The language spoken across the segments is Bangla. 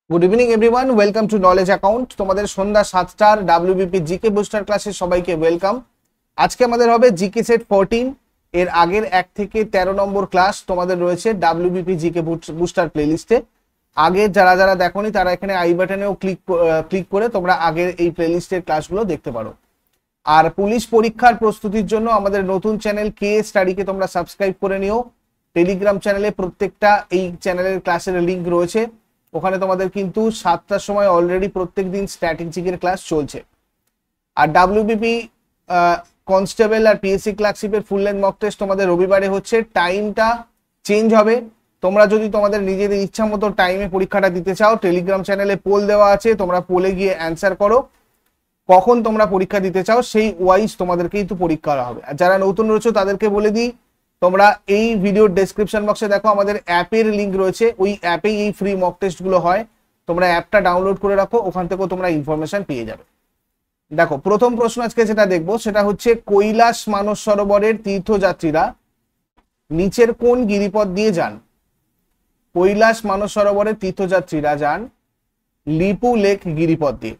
Good evening everyone, welcome to knowledge account. তোমাদের সন্ধ্যা 7টার ডাব্লিউবিপি জিকে বুস্টার ক্লাসে সবাইকে ওয়েলকাম। আজকে আমাদের হবে জিকে সেট 14। এর আগের 1 থেকে 13 নম্বর ক্লাস তোমাদের রয়েছে ডাব্লিউবিপি জিকে বুস্টার প্লেলিস্টে। আগে যারা যারা দেখোনি তারা এখানে আই বাটনেও ক্লিক করে তোমরা আগের এই প্লেলিস্টের ক্লাসগুলো দেখতে পারো। আর পুলিশ পরীক্ষার প্রস্তুতির জন্য আমাদের নতুন চ্যানেল কে স্টাডিকে তোমরা সাবস্ক্রাইব করে নিও। টেলিগ্রাম চ্যানেলে প্রত্যেকটা এই চ্যানেলের ক্লাসের লিঙ্ক রয়েছে। ওখানে তোমাদের কিন্তু 7টার সময় অলরেডি প্রত্যেক দিন স্ট্র্যাটেজিকের ক্লাস চলছে। আর ডাব্লিউবিপি কনস্টেবল আর পিএসসি ক্লার্কশিপের ফুল লেন্থ মক টেস্ট তোমাদের রবিবারে হচ্ছে। টাইমটা চেঞ্জ হবে। তোমরা যদি তোমাদের নিজেদের ইচ্ছা মতো টাইমে পরীক্ষাটা দিতে চাও, টেলিগ্রাম চ্যানেলে পোল দেওয়া আছে, তোমরা পোলে গিয়ে অ্যান্সার করো কখন তোমরা পরীক্ষা দিতে চাও, সেই ওয়াইজ তোমাদেরকে কিন্তু পরীক্ষা করা হবে। আর যারা নতুন রয়েছে তাদেরকে বলে দিই, তোমরা এই ভিডিওর ডেসক্রিপশন বক্সে দেখো আমাদের অ্যাপের লিঙ্ক রয়েছে। ওই অ্যাপেই এই ফ্রি মক টেস্টগুলো হয়। তোমরা অ্যাপটা ডাউনলোড করে রাখো, ওখান থেকেও তোমরা ইনফরমেশন পেয়ে যাবে। দেখো, প্রথম প্রশ্ন আজকে যেটা দেখবো সেটা হচ্ছে কৈলাস মানস সরোবরের তীর্থযাত্রীরা নিচের কোন গিরিপথ দিয়ে যান? কৈলাস মানস সরোবরের তীর্থযাত্রীরা যান লিপু লেক গিরিপথ দিয়ে।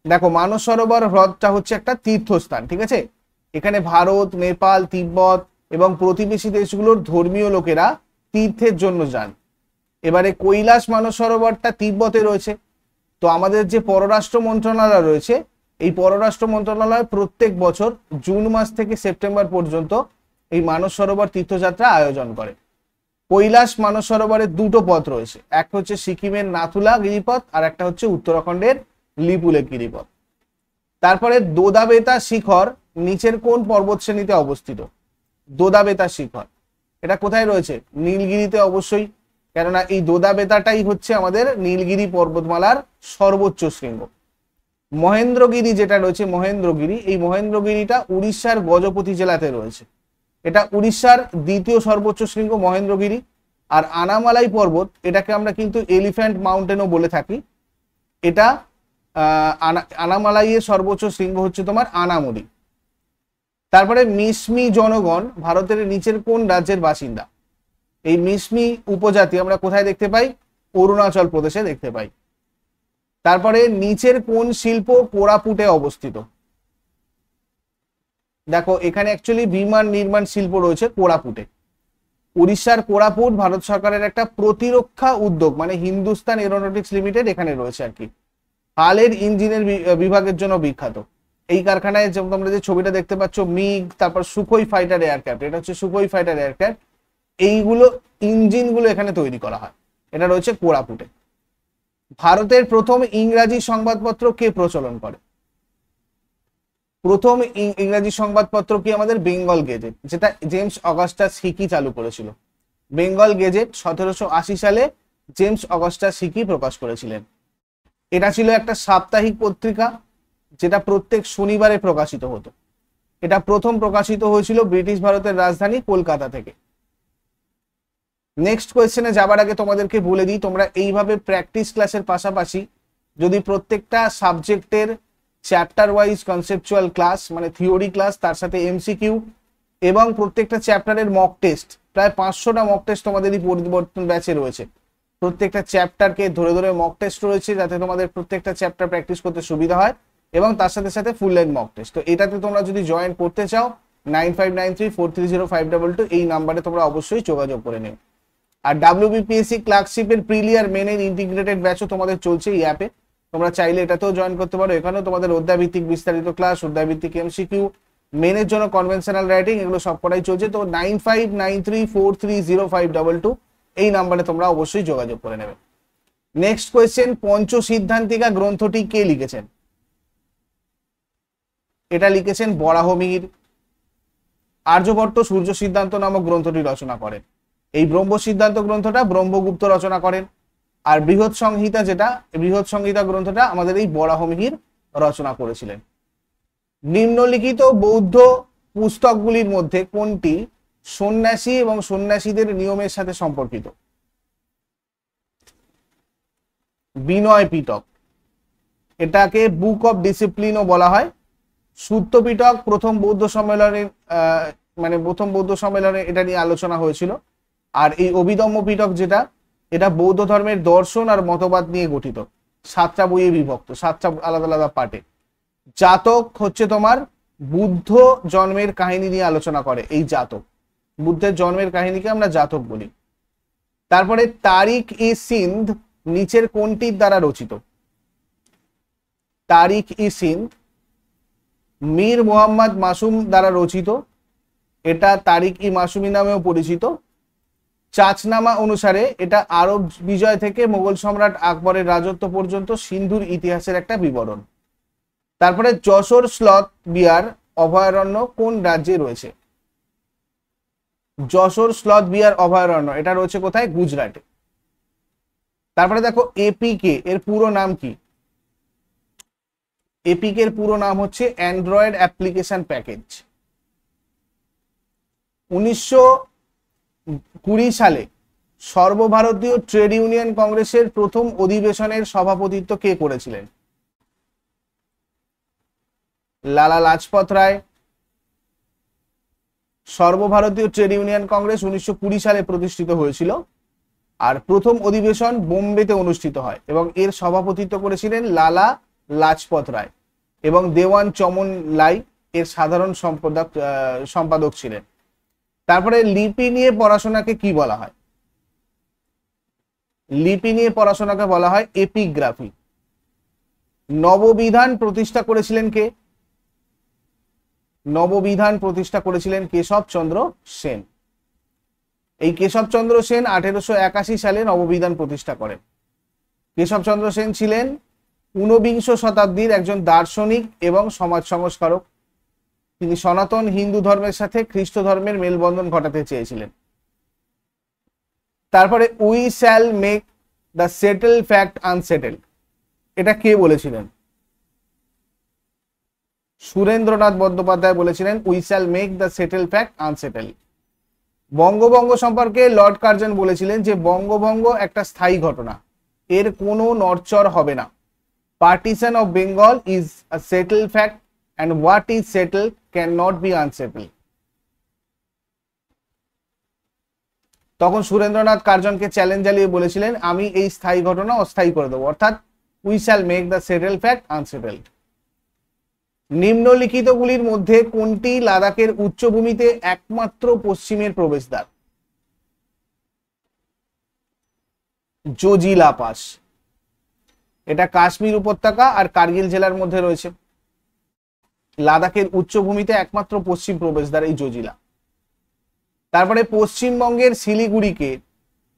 দেখো, মানস সরোবর হ্রদটা হচ্ছে একটা তীর্থস্থান, ঠিক আছে? এখানে ভারত, নেপাল, তিব্বত এবং প্রতিবেশী দেশগুলোর ধর্মীয় লোকেরা তীর্থের জন্য যান। এবারে কৈলাস মানস সরোবরটা তিব্বতে রয়েছে। তো আমাদের যে পররাষ্ট্র মন্ত্রণালয় রয়েছে, এই পররাষ্ট্র মন্ত্রণালয় প্রত্যেক বছর জুন মাস থেকে সেপ্টেম্বর পর্যন্ত এই মানস সরোবর তীর্থযাত্রা আয়োজন করে। কৈলাস মানস সরোবরের দুটো পথ রয়েছে, একটা হচ্ছে সিকিমের নাথুলা গিরিপথ আর একটা হচ্ছে উত্তরাখণ্ডের লিপুলেক গিরিপথ। তারপরে দোদাবেতা শিখর নিচের কোন পর্বত শ্রেণীতে অবস্থিত? দোদাবেতা শিখর এটা কোথায় রয়েছে? নীলগিরিতে অবশ্যই, কেননা এই দোদাবেতাটাই হচ্ছে আমাদের নীলগিরি পর্বতমালার সর্বোচ্চ শৃঙ্গ। মহেন্দ্রগিরি যেটা রয়েছে, মহেন্দ্রগিরি, এই মহেন্দ্রগিরিটা উড়িষ্যার গজপতি জেলাতে রয়েছে। এটা উড়িষ্যার দ্বিতীয় সর্বোচ্চ শৃঙ্গ মহেন্দ্রগিরি। আর আনামালাই পর্বত, এটাকে আমরা কিন্তু এলিফ্যান্ট মাউন্টেনও বলে থাকি। এটা আনামালাইয়ের সর্বোচ্চ শৃঙ্গ হচ্ছে তোমার আনামুরি। তারপরে মিসমি জনগণ ভারতের নিচের কোন রাজ্যের বাসিন্দা? এই মিসমি উপজাতি আমরা কোথায় দেখতে পাই? অরুণাচল প্রদেশে দেখতে পাই। তারপরে নিচের কোন শিল্প কোরাপুটে অবস্থিত? দেখো, এখানে অ্যাকচুয়ালি বিমান নির্মাণ শিল্প রয়েছে কোরাপুটে। উড়িষ্যার কোরাপুট ভারত সরকারের একটা প্রতিরক্ষা উদ্যোগ, মানে হিন্দুস্তান এরোনটিক্স লিমিটেড এখানে রয়েছে আর কি। হালের ইঞ্জিনের বিভাগের জন্য বিখ্যাত। এই কারখানায় যেমন তোমরা যে ছবিটা দেখতে পাচ্ছ, মিগ, তারপর সুখোই ফাইটার এয়ারক্রাফট, এটা হচ্ছে সুখোই ফাইটার এয়ারক্রাফট, এইগুলো ইঞ্জিনগুলো এখানে তৈরি করা হয়। এটা রয়েছে কোরাপুটে। ভারতের প্রথম ইংরাজি সংবাদপত্র কে প্রচলন করে? প্রথম ইংরাজি সংবাদপত্র কি? আমাদের বেঙ্গল গেজেট, যেটা জেমস অগাস্টাস হিকি চালু করেছিল। বেঙ্গল গেজেট 1780 সালে জেমস অগাস্টাস হিকি প্রকাশ করেছিলেন। এটা ছিল একটা সাপ্তাহিক পত্রিকা, যেটা প্রত্যেক শনিবারে প্রকাশিত হতো। এটা প্রথম প্রকাশিত হয়েছিল ব্রিটিশ ভারতের রাজধানী কলকাতা থেকে। নেক্সট কোয়েশ্চেনে যাবার আগে তোমাদেরকে বলে দিই, তোমরা এইভাবে প্র্যাকটিস ক্লাসের পাশাপাশি যদি প্রত্যেকটা সাবজেক্টের চ্যাপ্টার ওয়াইজ কনসেপচুয়াল ক্লাস, মানে থিওরি ক্লাস, তার সাথে এমসিকিউ এবং প্রত্যেকটা চ্যাপ্টারের মক টেস্ট, প্রায় 500টা মক টেস্ট তোমাদের এই পরিবর্তন ব্যাচে রয়েছে। প্রত্যেকটা চ্যাপ্টারকে ধরে ধরে মক টেস্ট রয়েছে, যাতে তোমাদের প্রত্যেকটা চ্যাপ্টার প্র্যাকটিস করতে সুবিধা হয়, এবং তার সাথে সাথে ফুল লেন্থ মক টেস্ট। তো এটাতে তোমরা যদি জয়েন করতে চাও 9593430522 এই নাম্বারে তোমরা অবশ্যই যোগাযোগ করে নিও। আর ডাব্লিউবিপিএসসি ক্লার্কশিপের প্রিলিয়ার মেনের ইন্টিগ্রেটেড ব্যাচও তোমাদের চলছে এই অ্যাপে। তোমরা চাইলে এটাতেও জয়েন করতে পারো। এখানেও তোমাদের অধ্যায়ভিত্তিক বিস্তারিত ক্লাস, অধ্যায়ভিত্তিক এমসিকিউ, মেনের জন্য কনভেনশনাল রাইটিং, এগুলো সবকটাই চলছে। তো 9593430522 এই নাম্বারে তোমরা অবশ্যই যোগাযোগ করে নেবে। নেক্সট কোয়েশ্চেন, পঞ্চসিদ্ধান্তিকা গ্রন্থটি কে লিখেছেন? এটা লিখেছেন বরাহমিহির। আর্যভট্ট সূর্য সিদ্ধান্ত নামক গ্রন্থটি রচনা করেন। এই ব্রহ্ম সিদ্ধান্ত গ্রন্থটা ব্রহ্মগুপ্ত রচনা করেন। আর বৃহৎ সংহিতা, যেটা বৃহৎ সংহিতা গ্রন্থটা আমাদের এই বরাহমিহির রচনা করেছিলেন। নিম্নলিখিত বৌদ্ধ পুস্তকগুলির মধ্যে কোনটি সন্ন্যাসী এবং সন্ন্যাসীদের নিয়মের সাথে সম্পর্কিত? বিনয় পিটক, এটাকে বুক অফ ডিসিপ্লিনও বলা হয়। সূত্র পিটক প্রথম বৌদ্ধ সম্মেলনে, মানে প্রথম বৌদ্ধ সম্মেলনে এটা নিয়ে আলোচনা হয়েছিল। আর এই অভিধম্ম পিটক, যেটা এটা বৌদ্ধ ধর্মের দর্শন আর মতবাদ নিয়ে গঠিত, 7টা বইয়ে বিভক্ত, 7টা আলাদা আলাদা পার্টে। জাতক হচ্ছে তোমার বুদ্ধ জন্মের কাহিনী নিয়ে আলোচনা করে, এই জাতক, বুদ্ধের জন্মের কাহিনীকে আমরা জাতক বলি। তারপরে তারিখ ই সিন্ধ নিচের কোনটির দ্বারা রচিত? তারিখ ই সিন্ধ মীর মোহাম্মদ মাসুম দ্বারা রচিত, এটা তারিখ ই মাসুমি নামেও পরিচিত। চাচনামা অনুসারে এটা আরব বিজয় থেকে মোগল সম্রাট আকবরের রাজত্ব পর্যন্ত সিন্ধুর ইতিহাসের একটা বিবরণ। তারপরে যশোর স্লথ বিয়ার অভয়ারণ্য কোন রাজ্যে রয়েছে? যশোর স্লথ বিয়ার অভয়ারণ্য এটা রয়েছে কোথায়? গুজরাটে। তারপরে দেখো এপিকে এর পুরো নাম কি? এপিকে এর পুরো নাম হচ্ছে অ্যান্ড্রয়েড অ্যাপ্লিকেশন প্যাকেজ। 1920 সালে সর্বভারতীয় ট্রেড ইউনিয়ন কংগ্রেসের প্রথম অধিবেশনের সভাপতিত্ব কে করেছিলেন? লালা লাজপত রায়। সর্বভারতীয় ট্রেড ইউনিয়ন কংগ্রেস 1920 সালে প্রতিষ্ঠিত হয়েছিল, আর প্রথম অধিবেশন বোম্বেতে অনুষ্ঠিত হয় এবং এর সভাপতিত্ব করেছিলেন লালা লাজপত রায়, এবং দেওয়ান চমন লাই এর সাধারণ সম্পাদক ছিলেন। তারপরে লিপি নিয়ে পড়াশোনাকে কি বলা হয়? লিপি নিয়ে পড়াশোনাকে বলা হয় এপিগ্রাফি। নববিধান প্রতিষ্ঠা করেছিলেন কে? নববিধান প্রতিষ্ঠা করেছিলেন কেশবচন্দ্র সেন। এই কেশবচন্দ্র সেন 1881 সালে নববিধান প্রতিষ্ঠা করেন। কেশবচন্দ্র সেন ছিলেন 19বিংশ শতাব্দীর একজন দার্শনিক এবং সমাজ সংস্কারক। তিনি সনাতন হিন্দু ধর্মের সাথে খ্রিস্ট ধর্মের মেলবন্ধন ঘটাতে চেয়েছিলেন। তারপরে we shall make the settle fact unsettled, এটা কে বলেছিলেন? সুরেন্দ্রনাথ বন্দ্যোপাধ্যায় বলেছিলেন we shall make the settle fact unsettled. বঙ্গভঙ্গ সম্পর্কে লর্ড কার্জন বলেছিলেন যে বঙ্গভঙ্গ একটা স্থায়ী ঘটনা, এর কোনো নড়চড় হবে না। Partition of Bengal is a settle fact and what is settled cannot be unsettled. তখন সুরেন্দ্রনাথ কার্জনকে চ্যালেঞ্জ জানিয়ে বলেছিলেন আমি এই স্থায়ী ঘটনা অস্থায়ী করে দেবো, অর্থাৎ we shall make the settle fact unsettled. নিম্নলিখিতগুলির মধ্যে কোনটি লাদাখের উচ্চভূমিতে একমাত্র পশ্চিমের প্রবেশদ্বার? জোজিলা পাস। এটা কাশ্মীর উপত্যকা আর কার্গিল জেলার মধ্যে রয়েছে। লাদাখের উচ্চভূমিতে একমাত্র পশ্চিম প্রবেশদ্বার এই জোজিলা। তারপরে পশ্চিমবঙ্গের শিলিগুড়িকে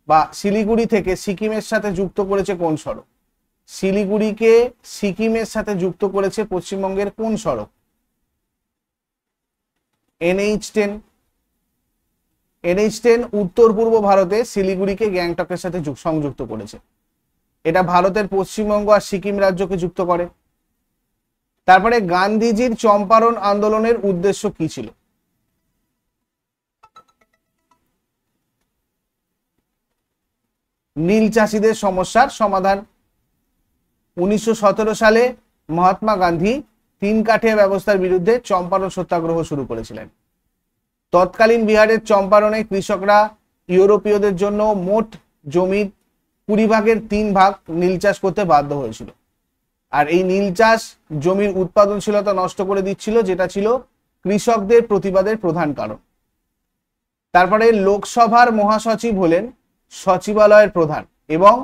বা শিলিগুড়ি থেকে সিকিমের সাথে যুক্ত করেছে কোন সড়ক? শিলিগুড়িকে সিকিমের সাথে যুক্ত করেছে পশ্চিমবঙ্গের কোন সড়ক? NH10। NH10 উত্তর পূর্ব ভারতে শিলিগুড়িকে গ্যাংটকের সাথে সংযুক্ত করেছে। এটা ভারতের পশ্চিমবঙ্গ আর সিকিম রাজ্যকে যুক্ত করে। তারপরে গান্ধীজির চম্পারণ আন্দোলনের উদ্দেশ্য কি ছিল? নীল চাষীদের সমস্যার সমাধান। 1917 সালে মহাত্মা গান্ধী 3 কাঠিয়া ব্যবস্থার বিরুদ্ধে চম্পারণ সত্যাগ্রহ শুরু করেছিলেন। তৎকালীন বিহারের চম্পারণে কৃষকরা ইউরোপীয়দের জন্য মোট জমির 20 ভাগের 3 ভাগ নীল চাষ করতে বাধ্য হয়েছিল, আর এই নীল চাষ জমির উৎপাদনশীলতা নষ্ট করে দিচ্ছিল, যেটা ছিল কৃষকদের প্রতিবাদের প্রধান কারণ। তারপরে লোকসভার মহাসচিব হলেন সচিবালয়ের প্রধান এবং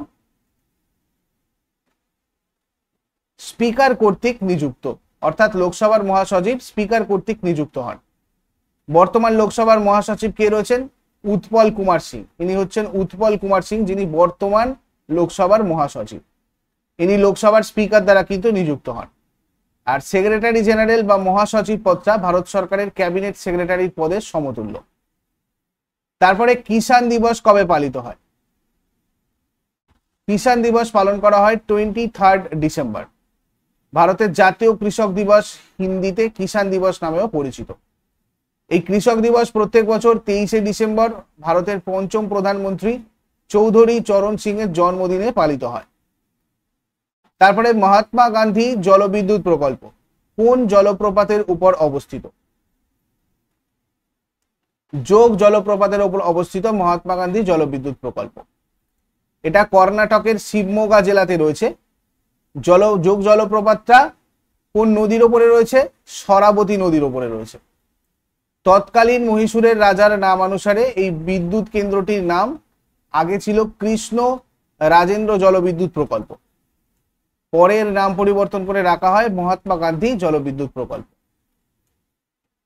স্পিকার কর্তৃক নিযুক্ত, অর্থাৎ লোকসভার মহাসচিব স্পিকার কর্তৃক নিযুক্ত হন। বর্তমান লোকসভার মহাসচিব কে রয়েছেন? উৎপল কুমার সিং। ইনি হচ্ছেন উৎপল কুমার সিং, যিনি বর্তমান লোকসভার মহাসচিব। ইনি লোকসভার স্পিকার দ্বারা কিন্তু নিযুক্ত হন। আর সেক্রেটারি জেনারেল বা মহাসচিব পদটা ভারত সরকারের ক্যাবিনেট সেক্রেটারির পদের সমতুল্য। তারপরে কিষাণ দিবস কবে পালিত হয়? কিষাণ দিবস পালন করা হয় 23 ডিসেম্বর। ভারতের জাতীয় কৃষক দিবস হিন্দিতে কিষাণ দিবস নামেও পরিচিত। এই কৃষক দিবস প্রত্যেক বছর 23 ডিসেম্বর ভারতের পঞ্চম প্রধানমন্ত্রী চৌধুরী চরণ সিং এর জন্মদিনে পালিত হয়। তারপরে মহাত্মা গান্ধী জলবিদ্যুৎ প্রকল্প কোন জলপ্রপাতের উপর অবস্থিত? যোগ জলপ্রপাতের উপর অবস্থিত মহাত্মা গান্ধী জলবিদ্যুৎ প্রকল্প। এটা কর্ণাটকের শিবমোগা জেলাতে রয়েছে। যোগ জলপ্রপাতটা কোন নদীর ওপরে রয়েছে? শরাবতী নদীর ওপরে রয়েছে। তৎকালীন মহীশূরের রাজার নাম অনুসারে এই বিদ্যুৎ কেন্দ্রটির নাম আগে ছিল কৃষ্ণ রাজেন্দ্র জলবিদ্যুৎ প্রকল্প, পরের নাম পরিবর্তন করে রাখা হয় মহাত্মা গান্ধী জলবিদ্যুৎ প্রকল্প।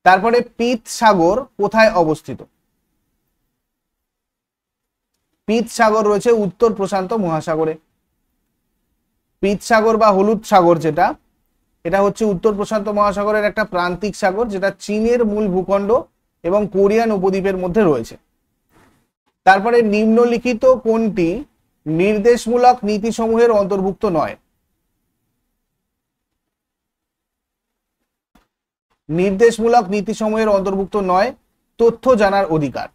তারপরে পিত সাগর কোথায় অবস্থিত? পিত সাগর রয়েছে উত্তর প্রশান্ত মহাসাগরে। পিত সাগর বা হলুদ সাগর যেটা, এটা হচ্ছে উত্তর প্রশান্ত মহাসাগরের একটা প্রান্তিক সাগর, যেটা চীনের মূল ভূখণ্ড এবং কোরিয়ান উপদ্বীপের মধ্যে রয়েছে। তারপরে নিম্নলিখিত কোনটি নির্দেশমূলক নীতিসমূহের অন্তর্ভুক্ত নয়? নির্দেশমূলক নীতিসমূহের অন্তর্ভুক্ত নয় তথ্য জানার অধিকার।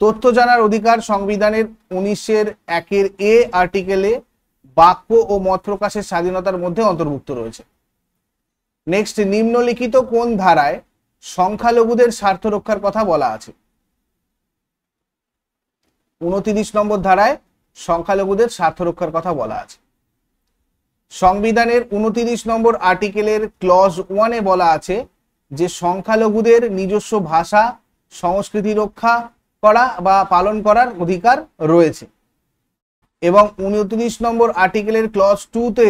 তথ্য জানার অধিকার সংবিধানের 19(1) আর্টিকেলে বাক্য ও মত প্রকাশের স্বাধীনতার মধ্যে অন্তর্ভুক্ত রয়েছে। নেক্সট, নিম্নলিখিত কোন ধারায় সংখ্যালঘুদের স্বার্থ রক্ষার কথা বলা আছে? 29 নম্বর ধারায় সংখ্যালঘুদের স্বার্থ রক্ষার কথা বলা আছে। সংবিধানের 29 নম্বর আর্টিকেলের ক্লজ 1-এ বলা আছে যে সংখ্যালঘুদের নিজস্ব ভাষা সংস্কৃতি রক্ষা করা বা পালন করার অধিকার রয়েছে। এবং 29 নম্বর আর্টিকেলের ক্লজ 2-তে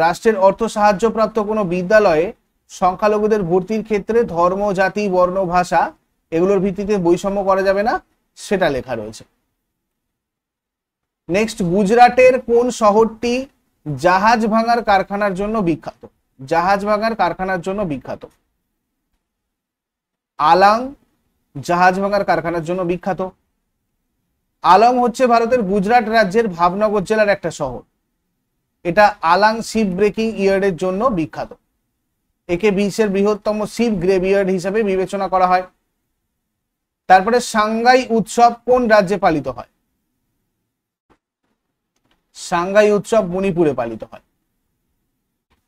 রাষ্ট্রের অর্থ সাহায্যপ্রাপ্ত কোনো বিদ্যালয়ে সংখ্যালঘুদের ভর্তির ক্ষেত্রে ধর্ম, জাতি, বর্ণ, ভাষা এগুলোর ভিত্তিতে বৈষম্য করা যাবে না, সেটা লেখা রয়েছে। নেক্সট, গুজরাটের কোন শহরটি জাহাজ ভাঙার কারখানার জন্য বিখ্যাত? জাহাজ ভাঙার কারখানার জন্য বিখ্যাত। আলাং জাহাজ ভাঙার কারখানার জন্য বিখ্যাত। আলং হচ্ছে ভারতের গুজরাট রাজ্যের ভাবনগর জেলার একটা শহর। এটা আলাং শিপ ব্রেকিং ইয়ার্ডের জন্য বিখ্যাত। একে বিশ্বের বৃহত্তম শিপ গ্রেভিয়ার্ড হিসেবে বিবেচনা করা হয়। তারপরে সাংগাই উৎসব কোন রাজ্যে পালিত হয়? সাংগাই উৎসব মণিপুরে পালিত হয়।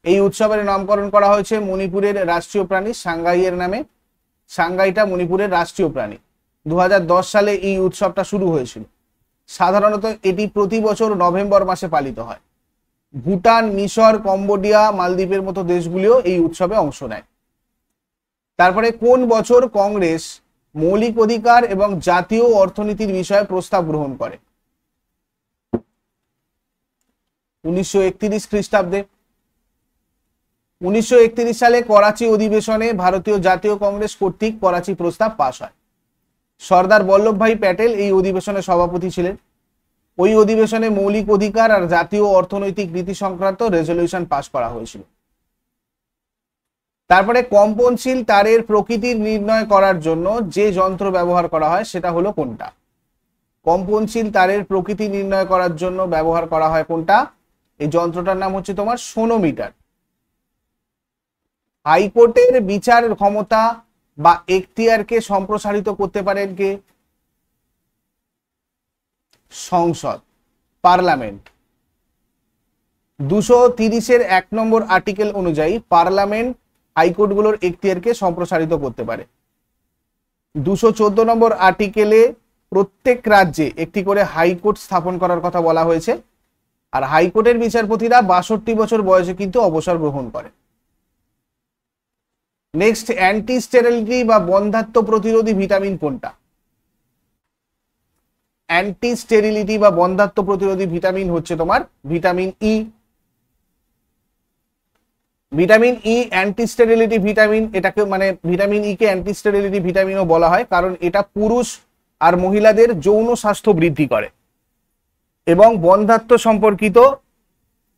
এই উৎসবের নামকরণ করা হয়েছে মণিপুরের রাষ্ট্রীয় প্রাণী সাংগাইয়ের নামে। সাংগাইটা মণিপুরের রাষ্ট্রীয় প্রাণী। 2010 সালে এই উৎসবটা শুরু হয়েছিল। সাধারণত এটি প্রতি বছর নভেম্বর মাসে পালিত হয়। ভুটান, মিশর, কম্বোডিয়া, মালদ্বীপের মতো দেশগুলিও এই উৎসবে অংশ নেয়। তারপরে কোন বছর কংগ্রেস মৌলিক অধিকার এবং জাতীয় অর্থনীতির বিষয়ে প্রস্তাব গ্রহণ করে? 1931 খ্রিস্টাব্দে। 1931 সালে করাচি অধিবেশনে ভারতীয় জাতীয় কংগ্রেস কর্তৃক করাচি প্রস্তাব পাশ হয়। সর্দার বল্লভভাই প্যাটেল এই অধিবেশনে সভাপতি ছিলেন। ওই অধিবেশনে মৌলিক অধিকার আর জাতীয় অর্থনৈতিক নীতি সংক্রান্ত রেজলিউশন পাশ করা হয়েছিল। তারপরে কম্পনশীল তারের প্রকৃতির নির্ণয় করার জন্য যে যন্ত্র ব্যবহার করা হয় সেটা হলো কোনটা? কম্পনশীল তারের প্রকৃতি নির্ণয় করার জন্য ব্যবহার করা হয় কোনটা? এই যন্ত্রটার নাম হচ্ছে তোমার সোনোমিটার। হাইকোর্টের বিচার ক্ষমতা বা এখতিয়ারকে সম্প্রসারিত করতে পারেন কে? সংসদ, পার্লামেন্ট। 230-এর 1 নম্বর আর্টিকেল অনুযায়ী পার্লামেন্ট হাইকোর্টগুলোর এখতিয়ারকে সম্প্রসারিত করতে পারে। 214 নম্বর আর্টিকেলে প্রত্যেক রাজ্যে একটি করে হাইকোর্ট স্থাপন করার কথা বলা হয়েছে। আর হাইকোর্টের বিচারপতিরা 62 বছর বয়সে কিন্তু অবসর গ্রহণ করে। নেক্সট, অ্যান্টি স্টেরিলিটি বা বন্ধ্যাত্ব প্রতিরোধী ভিটামিন কোনটা? অ্যান্টি স্টেরিলিটি বা বন্ধ্যাত্ব প্রতিরোধী ভিটামিন হচ্ছে তোমার vitamin E. Vitamin E anti sterility vitamin, এটাকে মানে ভিটামিন ই কে অ্যান্টি স্টেরিলিটি ভিটামিনও বলা হয়, কারণ এটা পুরুষ আর মহিলাদের যৌন স্বাস্থ্য বৃদ্ধি করে এবং বন্ধ্যাত্ব সম্পর্কিত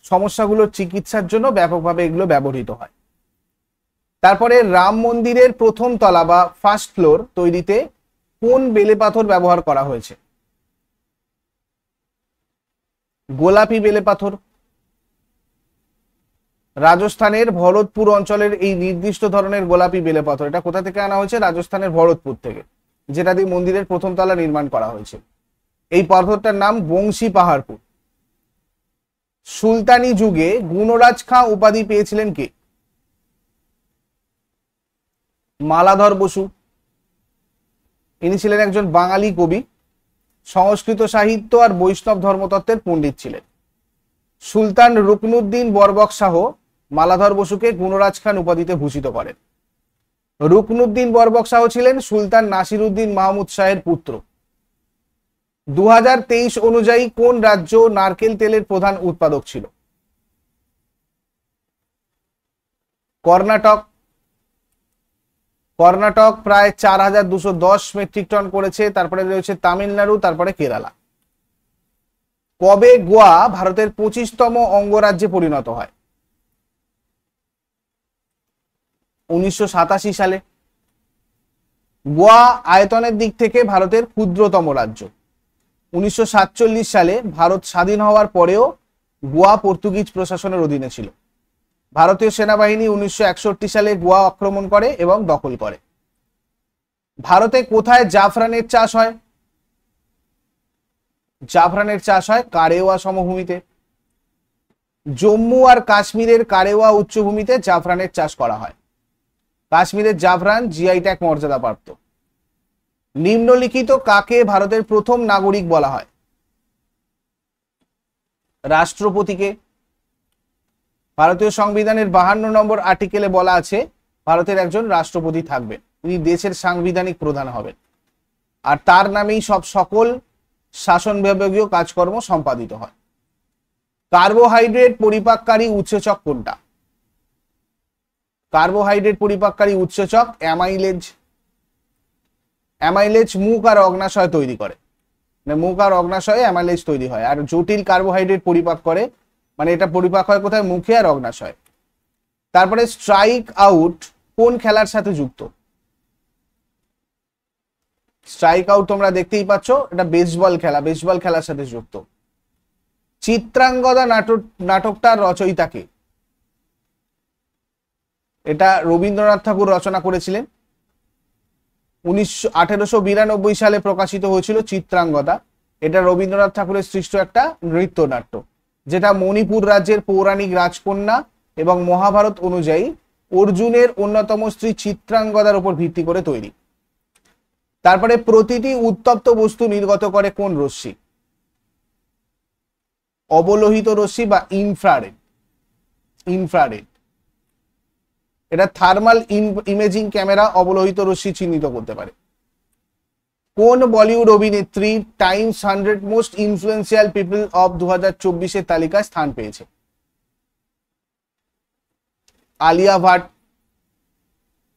সমস্যাগুলোর চিকিৎসার জন্য ব্যাপকভাবে এগুলো ব্যবহৃত হয়। তারপরে রাম মন্দিরের প্রথম তলা বা ফার্স্ট ফ্লোর তৈরিতে কোন বেলে পাথর ব্যবহার করা হয়েছে? গোলাপি বেলে পাথর। রাজস্থানের ভরতপুর অঞ্চলের এই নির্দিষ্ট ধরনের গোলাপি বেলে পাথর, এটা কোথা থেকে আনা হয়েছে? রাজস্থানের ভরতপুর থেকে, যেটা দিয়ে মন্দিরের প্রথম তলা নির্মাণ করা হয়েছে। এই পাথরটার নাম বংশী পাহাড়পুর। সুলতানি যুগে গুণরাজ খাঁ উপাধি পেয়েছিলেন কে? মালাধর বসু। ইনি ছিলেন একজন বাঙালি কবি, সংস্কৃত সাহিত্য আর বৈষ্ণব ধর্মতত্ত্বের পণ্ডিত ছিলেন। সুলতান রুকনুদ্দিন বরবক শাহ মালাধর বসুকে গুণরাজ খান উপাধিতে ভূষিত করেন। রুকনুদ্দিন বরবক শাহ ছিলেন সুলতান নাসিরউদ্দিন মাহমুদ শাহের পুত্র। 2023 অনুযায়ী কোন রাজ্য নারকেল তেলের প্রধান উৎপাদক ছিল? কর্ণাটক। কর্ণাটক প্রায় 4210 মেট্রিক টন করেছে। তারপরে রয়েছে তামিলনাড়ু, তারপরে কেরালা। কবে গোয়া ভারতের 25তম অঙ্গরাজ্যে পরিণত হয়? 1987 সালে। গোয়া আয়তনের দিক থেকে ভারতের ক্ষুদ্রতম রাজ্য। 1947 সালে ভারত স্বাধীন হওয়ার পরেও গোয়া পর্তুগিজ প্রশাসনের অধীনে ছিল। ভারতীয় সেনাবাহিনী 1961 সালে গোয়া আক্রমণ করে এবং দখল করে। ভারতে কোথায় জাফরানের চাষ হয়? জাফরানের চাষ হয় কারেওয়া সমভূমিতে। জম্মু আর কাশ্মীরের কারেওয়া উচ্চভূমিতে জাফরানের চাষ করা হয়। কাশ্মীরের জাফরান জিআই ট্যাগ মর্যাদাপ্রাপ্ত। নিম্নলিখিত কাকে ভারতের প্রথম নাগরিক বলা হয়? রাষ্ট্রপতিকে। ভারতীয় সংবিধানের 52 নম্বর আর্টিকেলে বলা আছে ভারতের একজন রাষ্ট্রপতি থাকবেন, তিনি দেশের সাংবিধানিক প্রধান হবেন, আর তার নামেই সকল শাসন বিভাগীয় কাজকর্ম সম্পাদিত হয়। কার্বোহাইড্রেট পরিপাককারী উৎসেচক কোনটা? কার্বোহাইড্রেট পরিপাককারী উৎসেচক অ্যামাইলেজ। অ্যামাইলেজ মুখ আর অগ্নাশয় তৈরি করে, মানে মুখ আর অগ্নাশয়ে অ্যামাইলেজ তৈরি হয়। আর জটিল কার্বোহাইড্রেট পরিপাক করে, মানে এটা পরিপাক হয় কোথায়? মুখে আর অগ্নাশয়। তারপরে স্ট্রাইক আউট কোন খেলার সাথে যুক্ত? স্ট্রাইক আউট তোমরা দেখতেই পাচ্ছ, এটা বেসবল খেলা, বেসবল খেলার সাথে যুক্ত। চিত্রাঙ্গদা নাটকটার রচয়িতাকে? এটা রবীন্দ্রনাথ ঠাকুর রচনা করেছিলেন। 1892 সালে প্রকাশিত হয়েছিল চিত্রাঙ্গদা। এটা রবীন্দ্রনাথ ঠাকুরের সৃষ্ট একটা নৃত্যনাট্য, যেটা মণিপুর রাজ্যের পৌরাণিক রাজকন্যা এবং মহাভারত অনুযায়ী অর্জুনের অন্যতম স্ত্রী চিত্রাঙ্গদার উপর ভিত্তি করে তৈরি। তারপরে প্রতিটি উত্তপ্ত বস্তু নির্গত করে কোন রশ্মি? অবলোহিত রশ্মি বা ইনফ্রারেড। ইনফ্রারেড। এটা থার্মাল ইমেজিং ক্যামেরা অবলোহিত রশ্মি চিহ্নিত করতে পারে। কোন বলিউড অভিনেত্রী Times 100 most influential people of 2024 তালিকায় স্থান পেয়েছে? আলিয়া ভাট।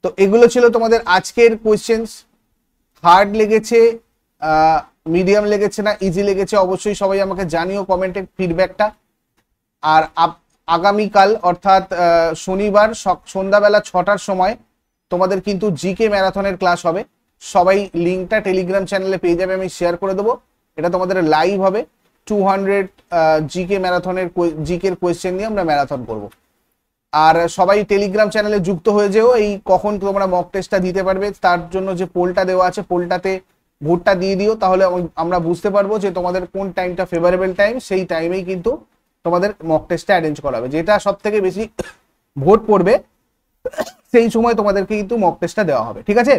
তো এগুলো ছিল তোমাদের আজকের কোয়েশ্চেন্স। হার্ড লেগেছে, মিডিয়াম লেগেছে না ইজি লেগেছে অবশ্যই সবাই আমাকে জানিও কমেন্টে ফিডব্যাকটা। আর আগামীকাল অর্থাৎ শনিবার সন্ধ্যাবেলা 6টার সময় তোমাদের কিন্তু জিকে ম্যারাথনের ক্লাস হবে। সবাই লিঙ্কটা টেলিগ্রাম চ্যানেলে পেয়ে যাবে, আমি শেয়ার করে দেবো। এটা তোমাদের লাইভ হবে। 200 জিকে ম্যারাথনের জিকের কোয়েশ্চেন নিয়ে আমরা ম্যারাথন করব। আর সবাই টেলিগ্রাম চ্যানেলে যুক্ত হয়ে যেও। এই কখন তোমরা মক টেস্টটা দিতে পারবে তার জন্য যে পোলটা দেওয়া আছে, পোলটাতে ভোটটা দিয়ে দিও, তাহলে আমরা বুঝতে পারবো যে তোমাদের কোন টাইমটা ফেভারেবল টাইম। সেই টাইমেই কিন্তু তোমাদের মক টেস্টটা অ্যারেঞ্জ করা হবে। যেটা সব থেকে বেশি ভোট পড়বে সেই সময় তোমাদেরকে কিন্তু মক টেস্টটা দেওয়া হবে। ঠিক আছে?